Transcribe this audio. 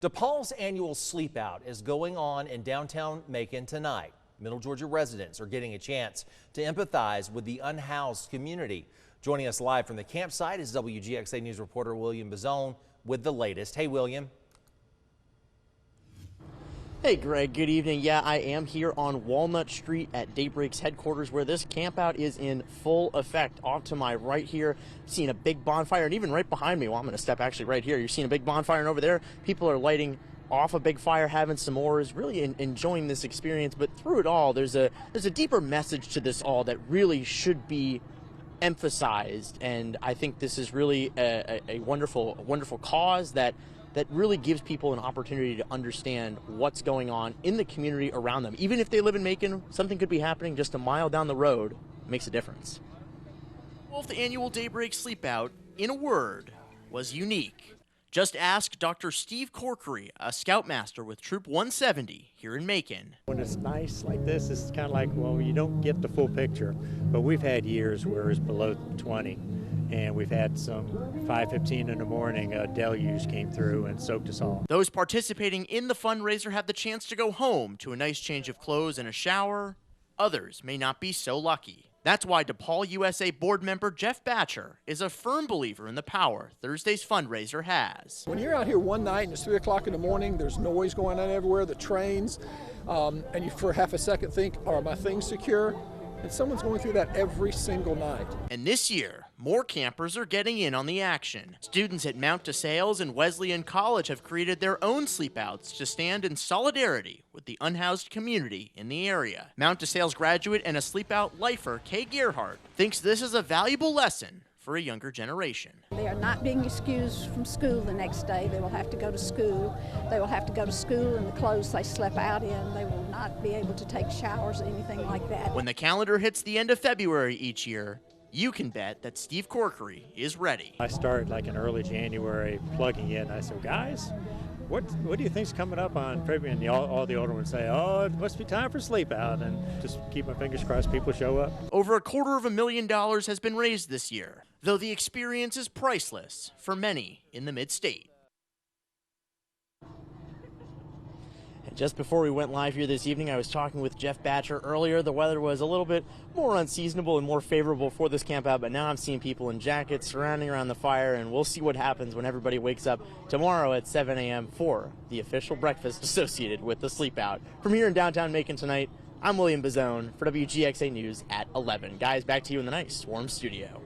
DePaul's annual Sleepout is going on in downtown Macon tonight. Middle Georgia residents are getting a chance to empathize with the unhoused community. Joining us live from the campsite is WGXA News reporter William Bazzone with the latest. Hey, William. Hey Greg, good evening. Yeah, I am here on Walnut Street at Daybreak's headquarters where this campout is in full effect. Off to my right here, seeing a big bonfire, and even right behind me, well, I'm going to step actually right here. You're seeing a big bonfire, and over there, people are lighting off a big fire, having s'mores, really enjoying this experience. But through it all, there's a deeper message to this all that really should be emphasized, and I think this is really a wonderful cause that really gives people an opportunity to understand what's going on in the community around them. Even if they live in Macon, something could be happening just a mile down the road. It makes a difference. 12th annual Daybreak Sleepout, in a word, was unique. Just ask Dr. Steve Corkery, a scoutmaster with Troop 170 here in Macon. When it's nice like this, it's kind of like, well, you don't get the full picture, but we've had years where it's below 20. And we've had some 5:15 in the morning, a deluge came through and soaked us all. Those participating in the fundraiser have the chance to go home to a nice change of clothes and a shower. Others may not be so lucky. That's why DePaul USA board member Jeff Batcher is a firm believer in the power Thursday's fundraiser has. When you're out here one night and it's 3 o'clock in the morning, there's noise going on everywhere, the trains, and you for half a second think, are my things secure? And someone's going through that every single night. And this year, more campers are getting in on the action. Students at Mount DeSales and Wesleyan College have created their own sleepouts to stand in solidarity with the unhoused community in the area. Mount DeSales graduate and a sleepout lifer, Kay Gerhardt, thinks this is a valuable lesson for a younger generation. They are not being excused from school the next day. They will have to go to school. They will have to go to school in the clothes they slept out in. They will not be able to take showers or anything like that. When the calendar hits the end of February each year, you can bet that Steve Corkery is ready. I started like in early January plugging in. I said, guys, what do you think's coming up on February? And all the older ones say, oh, it must be time for sleep out. And just keep my fingers crossed people show up. Over $250,000 has been raised this year, though the experience is priceless for many in the mid-state. And just before we went live here this evening, I was talking with Jeff Batcher earlier. The weather was a little bit more unseasonable and more favorable for this camp out, but now I'm seeing people in jackets surrounding around the fire, and we'll see what happens when everybody wakes up tomorrow at 7 a.m. for the official breakfast associated with the sleep out. From here in downtown Macon tonight, I'm William Bazzone for WGXA News at 11. Guys, back to you in the nice, warm studio.